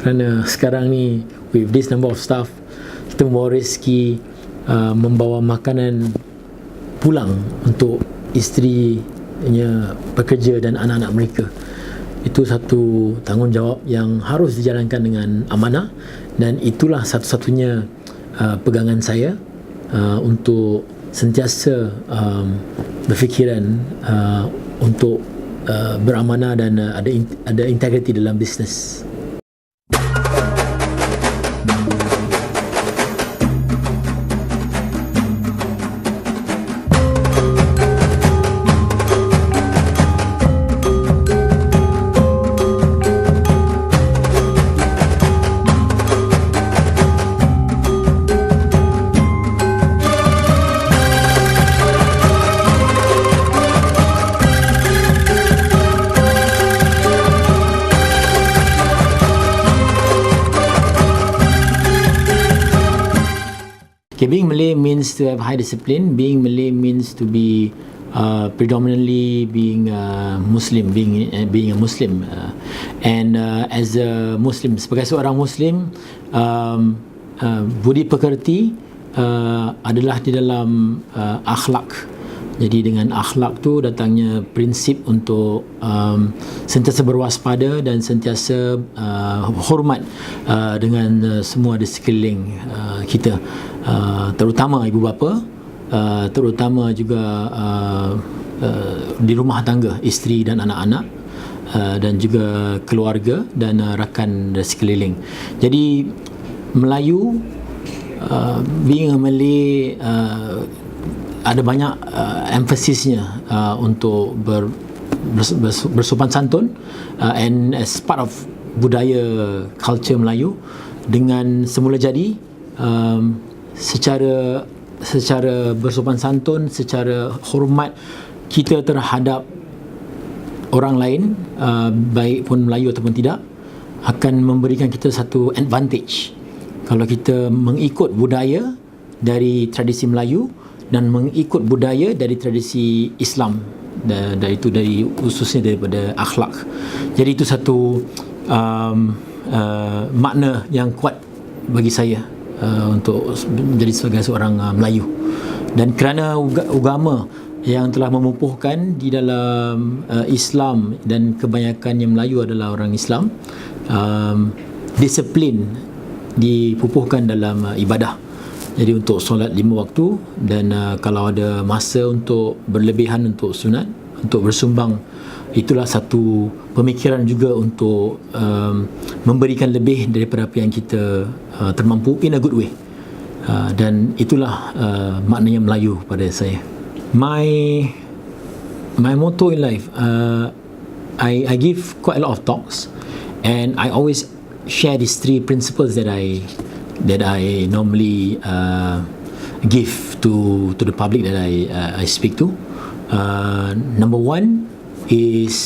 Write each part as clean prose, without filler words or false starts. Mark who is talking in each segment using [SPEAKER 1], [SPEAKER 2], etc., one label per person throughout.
[SPEAKER 1] kerana sekarang ni with this number of staff, kita membawa rezeki, membawa makanan pulang untuk isterinya pekerja dan anak-anak mereka. Itu satu tanggungjawab yang harus dijalankan dengan amanah, dan itulah satu-satunya pegangan saya untuk sentiasa berfikiran untuk beramanah dan ada integriti dalam bisnes. Okay, being Malay means to have high discipline. Being Malay means to be predominantly being Muslim, being a Muslim, and as a Muslim, sebagai seorang Muslim, budi pekerti adalah di dalam akhlak. Jadi dengan akhlak tu datangnya prinsip untuk sentiasa berwaspada dan sentiasa hormat dengan semua di sekeliling kita, terutama ibu bapa, terutama juga di rumah tangga, isteri dan anak-anak, dan juga keluarga dan rakan di sekeliling. Jadi Melayu, being a Malay, ada banyak emphasisnya untuk bersopan santun, and as part of budaya culture Melayu, dengan semula jadi secara bersopan santun, secara hormat kita terhadap orang lain, baik pun Melayu ataupun tidak, akan memberikan kita satu advantage kalau kita mengikut budaya dari tradisi Melayu dan mengikut budaya dari tradisi Islam, dan itu dari khususnya daripada akhlak. Jadi itu satu makna yang kuat bagi saya untuk menjadi sebagai seorang Melayu. Dan kerana agama yang telah memupuhkan di dalam Islam, dan kebanyakannya Melayu adalah orang Islam, disiplin dipupuhkan dalam ibadah. Jadi untuk solat 5 waktu, dan kalau ada masa untuk berlebihan untuk sunat, untuk bersumbang, itulah satu pemikiran juga untuk memberikan lebih daripada apa yang kita termampu, in a good way. Dan itulah maknanya Melayu pada saya. My motto in life, I give quite a lot of talks, and I always share these 3 principles that I normally give to the public that I speak to. Number 1 is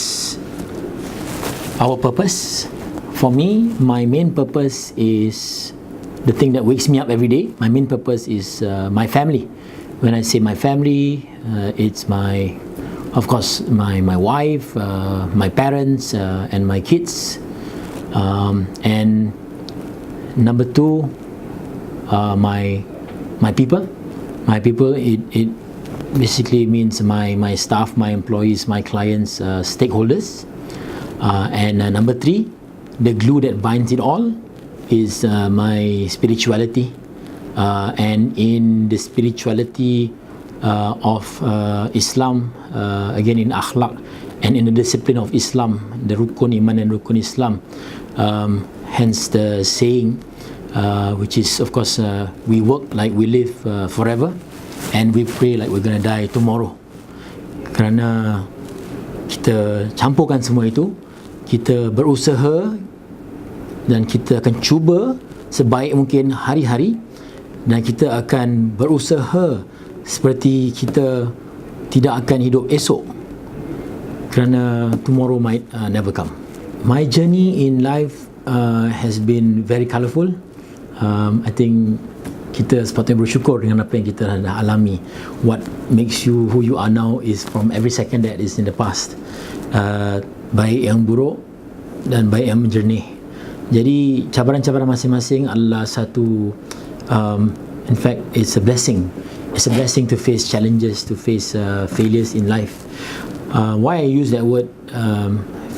[SPEAKER 1] our purpose. For me, my main purpose is the thing that wakes me up every day. My main purpose is my family. When I say my family, it's of course my wife, my parents, and my kids. And number 2, my people. It basically means my staff, my employees, my clients, stakeholders. And number 3, the glue that binds it all is my spirituality. And in the spirituality of Islam, again in akhlaq, and in the discipline of Islam, the rukun iman and rukun Islam, hence the saying, which is of course we work like we live forever, and we pray like we're going to die tomorrow. Kerana kita campurkan semua itu, kita berusaha dan kita akan cuba sebaik mungkin hari-hari, dan kita akan berusaha seperti kita tidak akan hidup esok, kerana tomorrow might never come. My journey in life has been very colourful. I think kita sepatutnya bersyukur dengan apa yang kita dah alami. What makes you who you are now is from every second that is in the past, baik yang buruk dan baik yang menjernih. Jadi cabaran-cabaran masing-masing adalah satu, in fact, it's a blessing. It's a blessing to face challenges, to face failures in life. Why I use that word,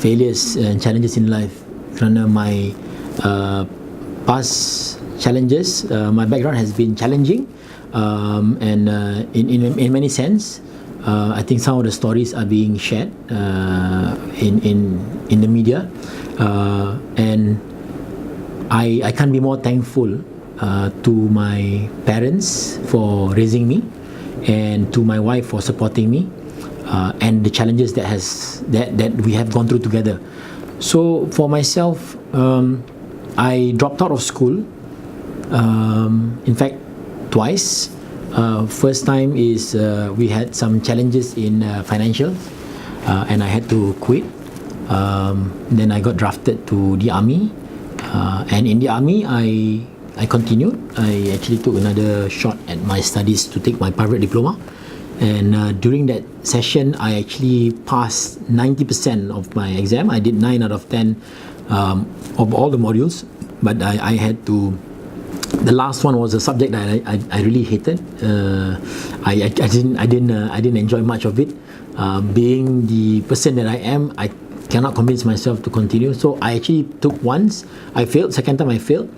[SPEAKER 1] failures and challenges in life? Kerana my past challenges, my background has been challenging, and in many sense, I think some of the stories are being shared in the media, and I can't be more thankful to my parents for raising me, and to my wife for supporting me, and the challenges that we have gone through together. So for myself, I dropped out of school, in fact twice. First time is we had some challenges in financial, and I had to quit. Then I got drafted to the army, and in the army I continued. I actually took another shot at my studies to take my private diploma, and during that session I actually passed 90% of my exam. I did 9 out of 10 of all the modules, but I had to. The last one was a subject that I really hated. I didn't enjoy much of it. Being the person that I am, I cannot convince myself to continue. So I actually took once. I failed. Second time I failed.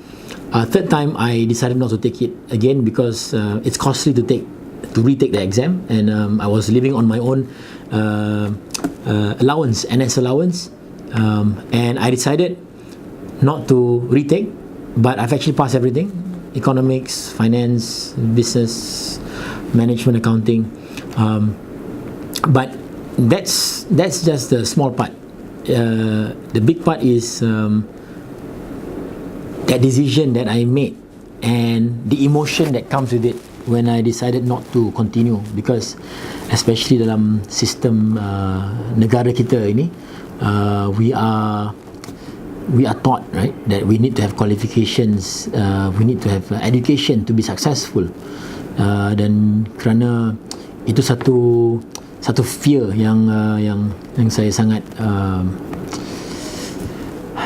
[SPEAKER 1] Third time I decided not to take it again because it's costly to retake the exam, and I was living on my own allowance, NS allowance, and I decided not to retake. But I've actually passed everything: economics, finance, business, management, accounting. But that's just the small part. The big part is that decision that I made and the emotion that comes with it when I decided not to continue, because especially dalam sistem negara kita ini, we are taught, right, that we need to have qualifications, we need to have education to be successful, dan kerana itu satu fear yang saya sangat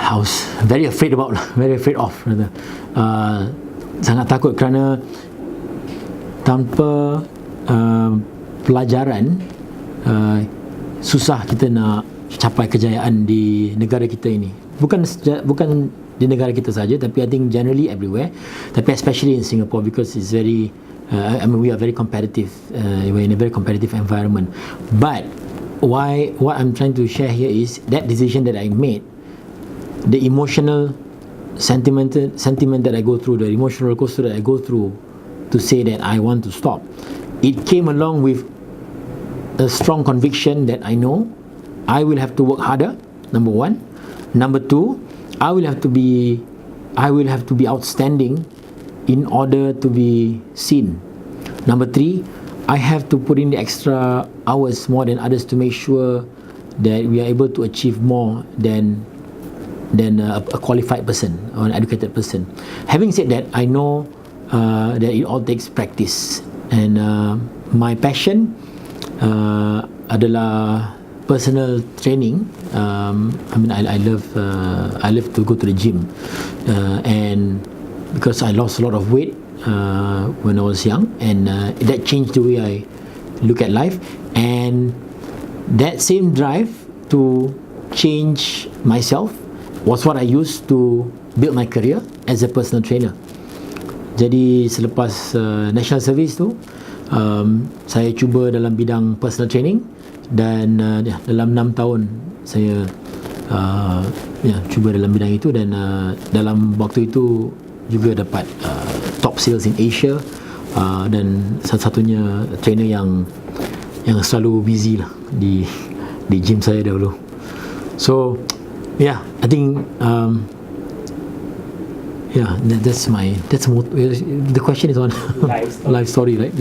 [SPEAKER 1] I was very afraid of rather. Sangat takut kerana tanpa pelajaran susah kita nak capai kejayaan di negara kita ini. Bukan di negara kita saja, tapi I think generally everywhere, tapi especially in Singapore, because it's very we are very competitive, we're in a very competitive environment. But what I'm trying to share here is that decision that I made, the emotional sentiment that I go through, the emotional roller coaster that I go through to say that I want to stop, it came along with a strong conviction that I know I will have to work harder, number one. Number two, I will have to be outstanding in order to be seen. Number three, I have to put in the extra hours more than others to make sure that we are able to achieve more than a qualified person or an educated person. Having said that, I know that it all takes practice, and my passion adalah personal training. I mean, I love to go to the gym, and because I lost a lot of weight when I was young, and that changed the way I look at life, and that same drive to change myself was what I used to build my career as a personal trainer. Jadi selepas national service tu, saya cuba dalam bidang personal training, dan dalam 6 tahun saya cuba dalam bidang itu, dan dalam waktu itu juga dapat top sales in Asia, dan satu-satunya trainer yang selalu busy lah di gym saya dahulu. So I think that's the question is on life story, right?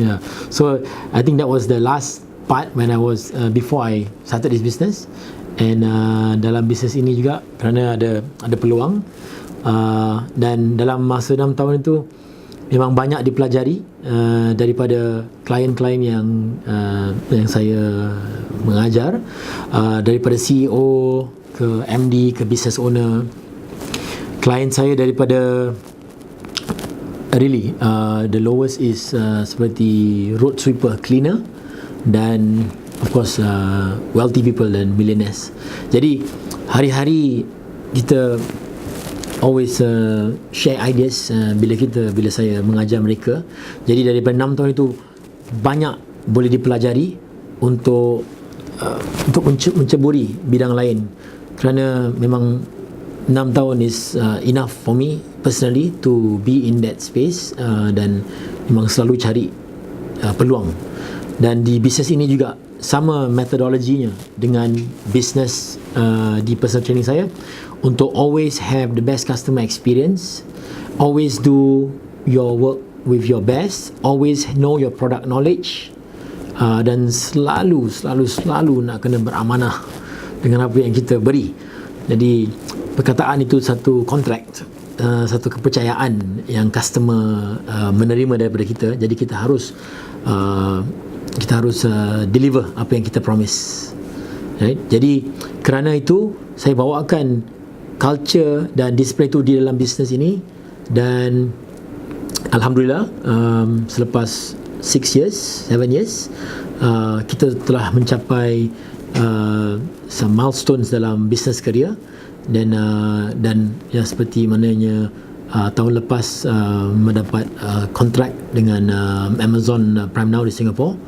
[SPEAKER 1] So I think that was the last part when I was before I started this business, and dalam bisnes ini juga kerana ada peluang, dan dalam masa 6 tahun itu memang banyak dipelajari daripada klien-klien yang saya mengajar, daripada CEO ke MD ke business owner, Klien saya daripada really the lowest is seperti road sweeper, cleaner, dan of course wealthy people dan millionaires. Jadi hari-hari kita always share ideas bila saya mengajar mereka. Jadi daripada 6 tahun itu banyak boleh dipelajari untuk menceburi bidang lain, kerana memang 6 tahun is enough for me personally to be in that space, dan memang selalu cari peluang. Dan di bisnes ini juga sama metodologinya dengan bisnes di personal training saya, untuk always have the best customer experience, always do your work with your best, always know your product knowledge, dan selalu nak kena beramanah dengan apa yang kita beri. Jadi perkataan itu satu kontrak, satu kepercayaan yang customer menerima daripada kita. Jadi kita harus deliver apa yang kita promise, right? Jadi kerana itu saya bawakan culture dan display itu di dalam bisnes ini, dan alhamdulillah selepas 7 years kita telah mencapai some milestones dalam business career, dan ya seperti mananya tahun lepas mendapat kontrak dengan Amazon Prime Now di Singapore,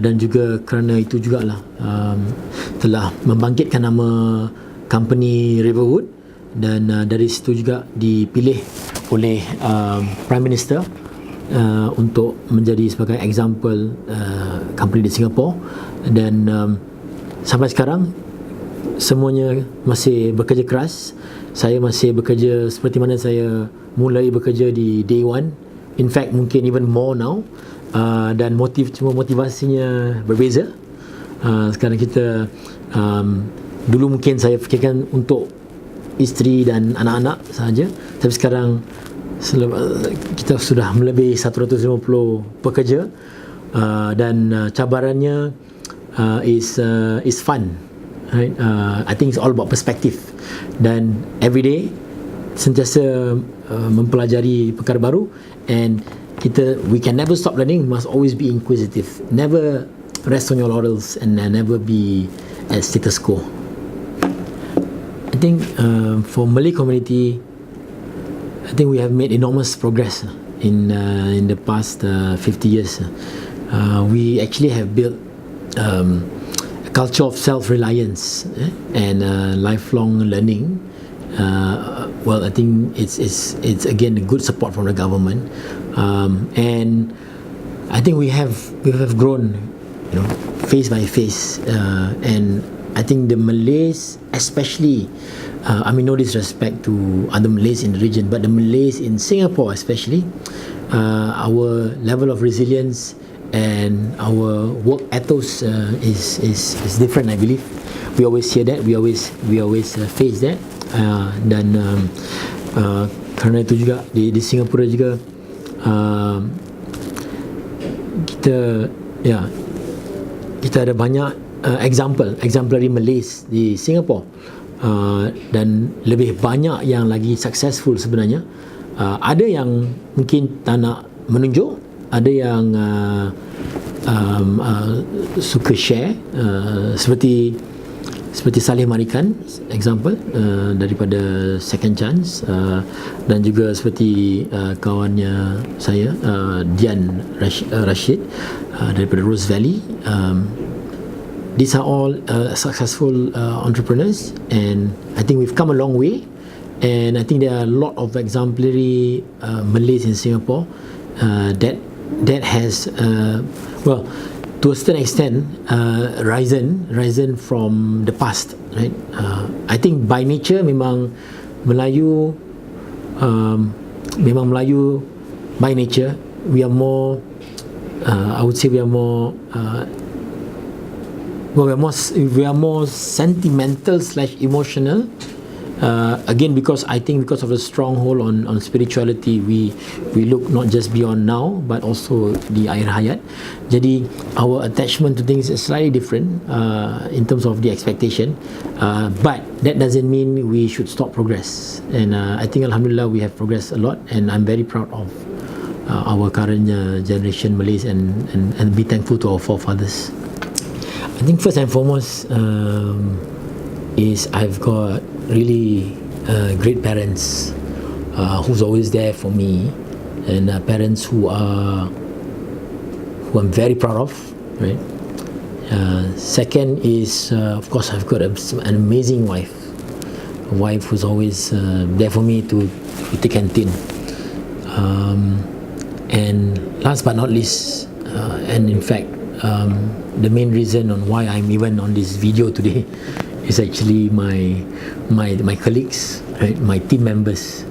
[SPEAKER 1] dan juga kerana itu jugalah telah membangkitkan nama company Riverwood, dan dari situ juga dipilih oleh Prime Minister untuk menjadi sebagai example company di Singapore. Dan sampai sekarang semuanya masih bekerja keras. Saya masih bekerja seperti mana saya mulai bekerja di day one, in fact mungkin even more now, dan motivasinya berbeza. Sekarang kita dulu mungkin saya fikirkan untuk isteri dan anak-anak sahaja, tapi sekarang kita sudah melebihi 150 pekerja, dan cabarannya is fun, right? I think it's all about perspective, dan every day sentiasa mempelajari perkara baru, and we can never stop learning. We must always be inquisitive, never rest on your laurels, and never be at status quo. I think for Malay community, I think we have made enormous progress in the past 50 years. We actually have built a culture of self-reliance and lifelong learning. Well, I think it's again a good support from the government, and I think we have grown, face by face, and I think the Malays, especially, no disrespect to other Malays in the region, but the Malays in Singapore especially, our level of resilience and our work ethos is different, I believe. We always hear that, we always face that, dan kerana itu juga di Singapura juga kita ada banyak exemplary Malays di Singapore, dan lebih banyak yang lagi successful sebenarnya. Ada yang mungkin tak nak menunjuk, ada yang suka share, seperti Saleh Marikan example, daripada Second Chance, dan juga seperti kawannya saya Dian Rashid daripada Rose Valley. These are all successful entrepreneurs, and I think we've come a long way, and I think there are a lot of exemplary Malays in Singapore that has well, to a certain extent risen from the past, right? I think by nature memang Melayu by nature we are more I would say we are more we are more sentimental / emotional, again, because I think because of the stronghold on spirituality, we look not just beyond now but also the akhir hayat. Jadi our attachment to things is slightly different in terms of the expectation, but that doesn't mean we should stop progress. And I think alhamdulillah we have progressed a lot, and I'm very proud of our current generation Malays, and be thankful to our forefathers. I think first and foremost is I've got really great parents who's always there for me, and parents who I'm very proud of, right? Second is of course I've got an amazing wife, a wife who's always there for me to take canteen. And last but not least, and in fact the main reason on why I'm even on this video today is actually my colleagues, right? My team members,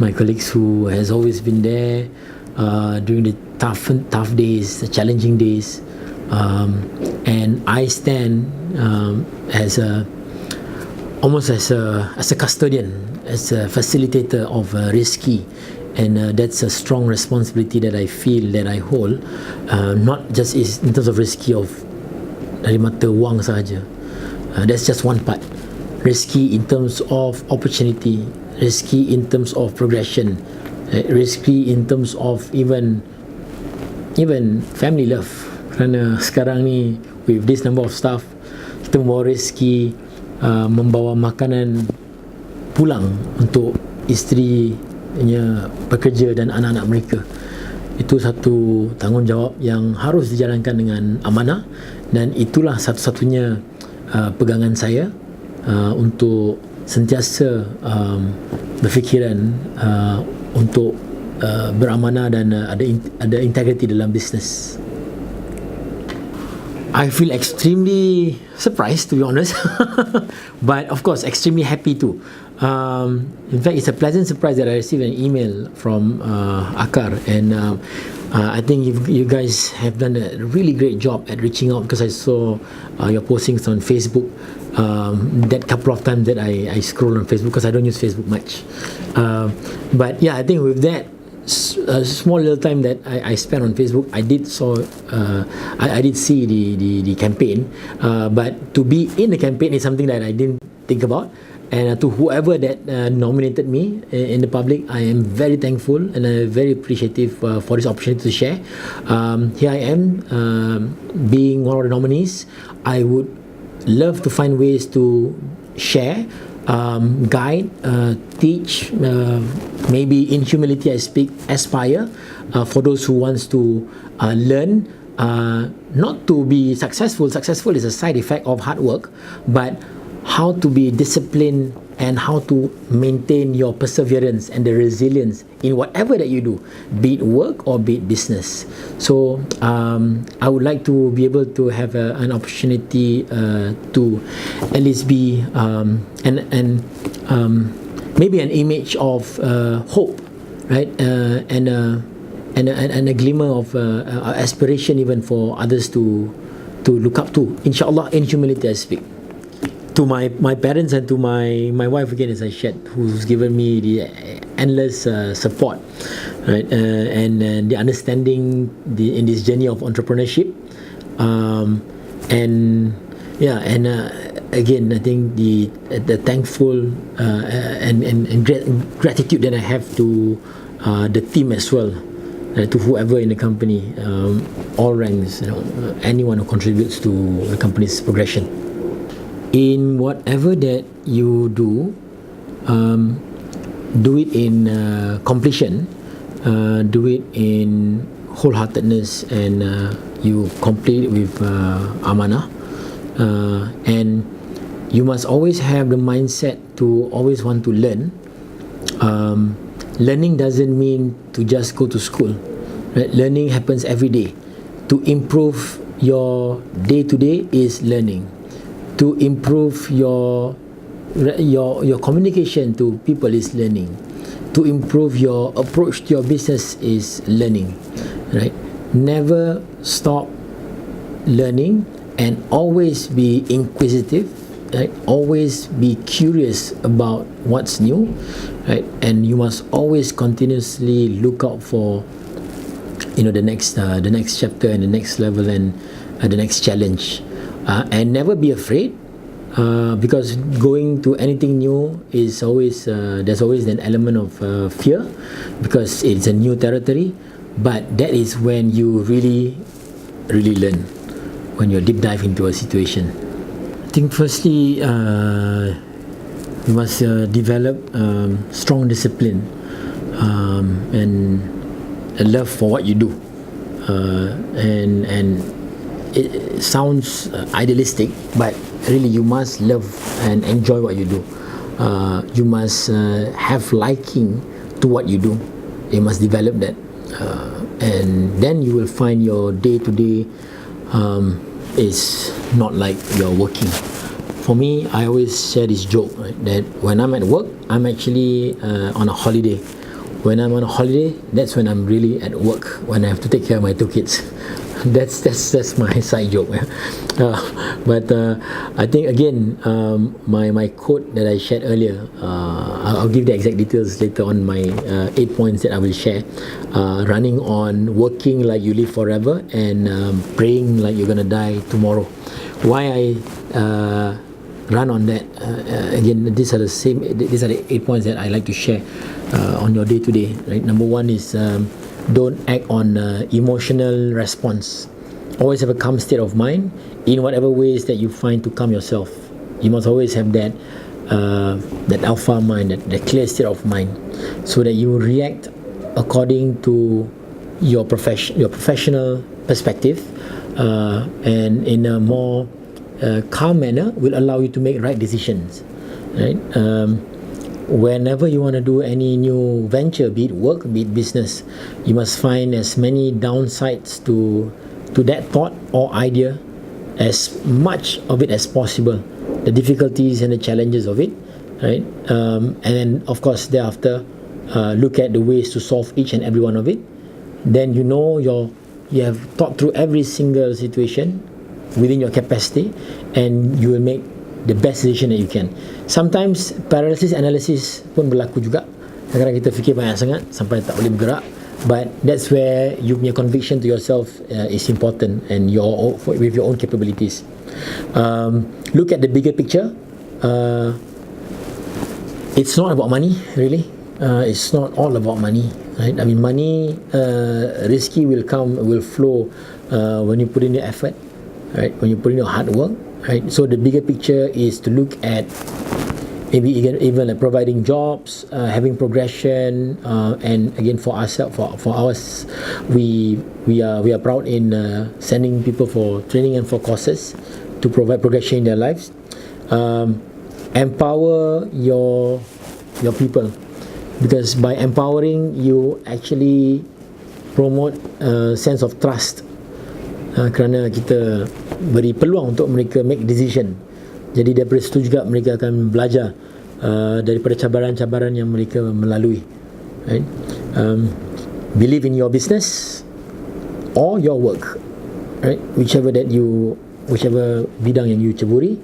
[SPEAKER 1] my colleagues who has always been there during the tough days, the challenging days, and I stand as almost as a custodian, as a facilitator of Rizki. And that's a strong responsibility that I feel that I hold, not just in terms of rezeki of dari mata wang sahaja. That's just one part. Rezeki in terms of opportunity, rezeki in terms of progression, rezeki in terms of even family love. Kerana sekarang ni with this number of staff, kita membawa rezeki, membawa makanan pulang untuk isteri pekerja dan anak-anak mereka. Itu satu tanggungjawab yang harus dijalankan dengan amanah, dan itulah satu-satunya pegangan saya untuk sentiasa berfikiran untuk beramanah dan ada integriti dalam bisnes. I feel extremely surprised, to be honest, but of course extremely happy too. In fact, it's a pleasant surprise that I received an email from Akar, and I think you guys have done a really great job at reaching out, because I saw your postings on Facebook. That couple of times that I scroll on Facebook, because I don't use Facebook much. But yeah, I think with that small little time that I spent on Facebook, I did see the campaign, but to be in the campaign is something that I didn't think about. And to whoever that nominated me in the public, I am very thankful and very appreciative for this opportunity to share. Here I am, being one of the nominees. I would love to find ways to share, guide, teach, maybe in humility I speak, aspire, for those who wants to learn, not to be successful. Successful is a side effect of hard work, but how to be disciplined and how to maintain your perseverance and the resilience in whatever that you do, be it work or be it business. So I would like to be able to have an opportunity to at least be and maybe an image of hope, right? And a glimmer of aspiration even for others to look up to. Inshallah, in humility I speak. To my parents and to my wife, again, as I shared, who's given me the endless support, right, and the understanding in this journey of entrepreneurship, and again, I think the thankful and gratitude that I have to the team as well, to whoever in the company, all ranks, anyone who contributes to the company's progression. In whatever that you do, do it in completion, do it in wholeheartedness, and you complete it with amanah, and you must always have the mindset to always want to learn. Learning doesn't mean to just go to school, right? Learning happens every day. To improve your day-to-day is learning. To improve your communication to people is learning. To improve your approach to your business is learning, right? Never stop learning, and always be inquisitive, right? Always be curious about what's new, right? And you must always continuously look out for, the next chapter and the next level and the next challenge, and never be afraid, because going to anything new is always there's always an element of fear, because it's a new territory. But that is when you really learn, when you deep dive into a situation. I think firstly, you must develop strong discipline, and a love for what you do, and it sounds idealistic, but really you must love and enjoy what you do. You must have liking to what you do. You must develop that, and then you will find your day-to-day is not like you're working. For me, I always share this joke, right, that when I'm at work, I'm actually on a holiday. When I'm on a holiday, that's when I'm really at work, when I have to take care of my 2 kids. That's my side joke. But I think again, my quote that I shared earlier, I'll give the exact details later on, my 8 points that I will share. Running on, working like you live forever, and praying like you're gonna die tomorrow. Why I run on that? Again, these are the 8 points that I like to share on your day to day. Right, number 1 is don't act on emotional response. Always have a calm state of mind in whatever ways that you find to calm yourself. You must always have that alpha mind, that clear state of mind, so that you react according to your professional perspective, and in a more calm manner will allow you to make right decisions, right? Whenever you want to do any new venture, be it work, be it business, you must find as many downsides to that thought or idea, as much of it as possible, the difficulties and the challenges of it, right? And then of course thereafter, look at the ways to solve each and every one of it. Then you have thought through every single situation within your capacity, and you will make the best decision that you can. Sometimes paralysis analysis pun berlaku juga. Kadang-kadang kita fikir banyak sangat sampai tak boleh bergerak, but that's where you punya conviction to yourself is important, and with your own capabilities. Look at the bigger picture. It's not about money, really. It's not all about money, right? I mean, money, risky will flow when you put in your effort, right? When you put in your hard work, right? So the bigger picture is to look at maybe even like providing jobs, having progression, and again for ourselves, for us, we are proud in sending people for training and for courses to provide progression in their lives. Empower your people, because by empowering you actually promote a sense of trust, kerana kita beri peluang untuk mereka make decision. Jadi daripada situ juga mereka akan belajar daripada cabaran-cabaran yang mereka melalui, right? Believe in your business or your work, right? Whichever bidang yang you ceburi,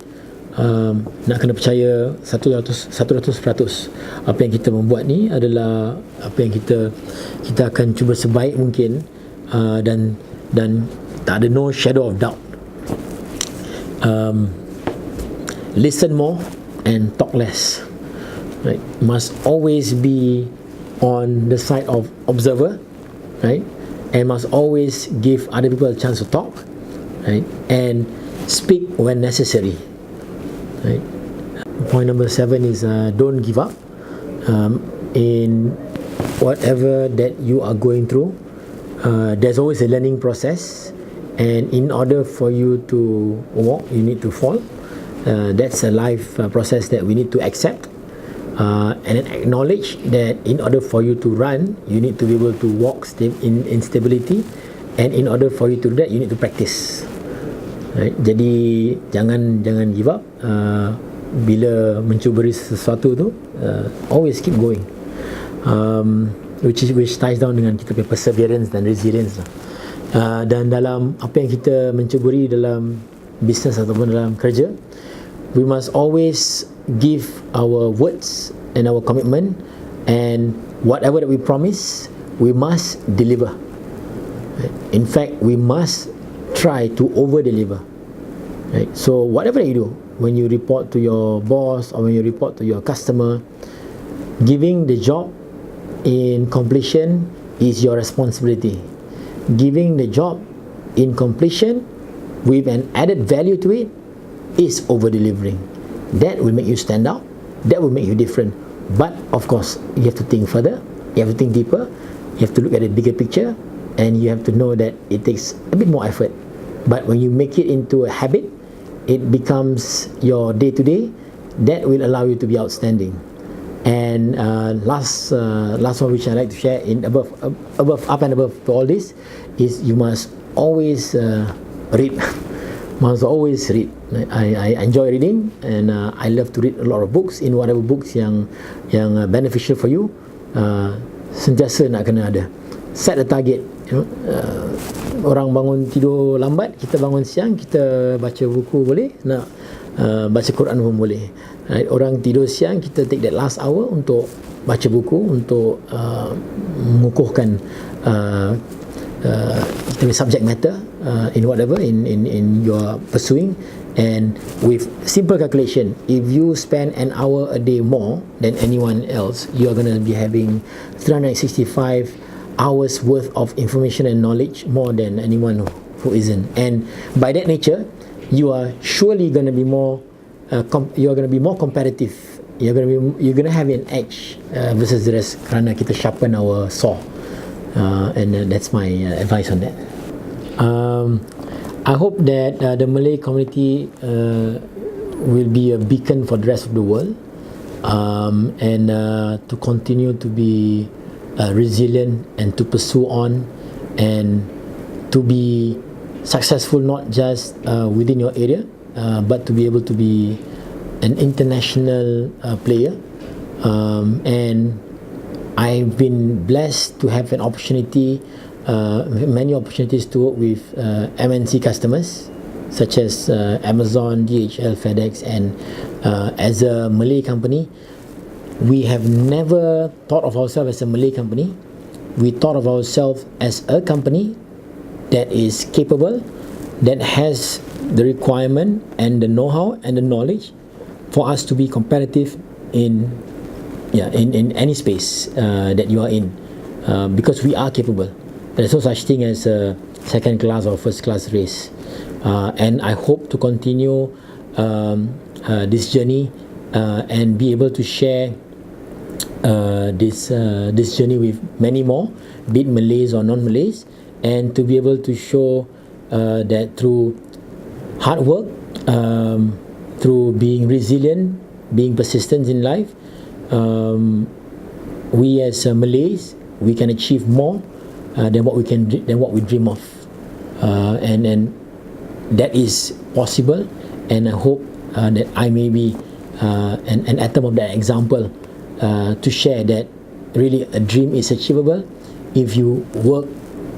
[SPEAKER 1] nak kena percaya 100% apa yang kita membuat ni adalah apa yang kita akan cuba sebaik mungkin, dan tak ada no shadow of doubt. Listen more and talk less, right? Must always be on the side of observer, right? And must always give other people a chance to talk, right? And speak when necessary, right? Point number 7 is don't give up in whatever that you are going through. There's always a learning process, and in order for you to walk, you need to fall. That's a life process that we need to accept, and then acknowledge that in order for you to run, you need to be able to walk in stability, and in order for you to do that, you need to practice, right? Jadi jangan give up. Bila mencuburi sesuatu tu, always keep going, which ties down dengan kita punya perseverance dan resilience lah. Dan dalam apa yang kita mencuburi dalam bisnes ataupun dalam kerja, we must always give our words and our commitment, and whatever that we promise, we must deliver. Right? In fact, we must try to over-deliver. Right? So whatever you do, when you report to your boss or when you report to your customer, giving the job in completion is your responsibility. Giving the job in completion with an added value to it is over-delivering. That will make you stand out. That will make you different. But of course, you have to think further. You have to think deeper. You have to look at the bigger picture, and you have to know that it takes a bit more effort. But when you make it into a habit, it becomes your day-to-day. That will allow you to be outstanding. And last one which I like to share in above up and above to all this is you must always read. Must always read. I enjoy reading, and I love to read a lot of books. In whatever books yang beneficial for you, sentiasa nak kena ada. Set a target. You know, orang bangun tidur lambat, kita bangun siang, kita baca buku boleh, nak baca Quran pun boleh. Right? Orang tidur siang, kita take that last hour untuk baca buku, untuk mengukuhkan subject matter in whatever in your pursuing. And with simple calculation, if you spend an hour a day more than anyone else, you are going to be having 365 hours worth of information and knowledge more than anyone who isn't. And by that nature, you are surely going to be more you are going to be more competitive. You're going to have an edge versus the rest, kerana kita sharpen our saw. And that's my advice on that. I hope that the Malay community will be a beacon for the rest of the world, and to continue to be resilient and to pursue on and to be successful not just within your area, but to be able to be an international player. And I've been blessed to have an opportunity, many opportunities to work with MNC customers such as Amazon, DHL, FedEx, and as a Malay company, we have never thought of ourselves as a Malay company. We thought of ourselves as a company that is capable, that has the requirement and the know-how and the knowledge for us to be competitive in any space that you are in, because we are capable. There's no such thing as a second class or first class race, and I hope to continue this journey and be able to share this journey with many more, be it Malays or non-Malays, and to be able to show that through hard work, through being resilient, being persistent in life, we as Malays, we can achieve more than what we dream of, and that is possible. And I hope that I may be an atom of that example, to share that really a dream is achievable if you work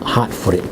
[SPEAKER 1] hard for it.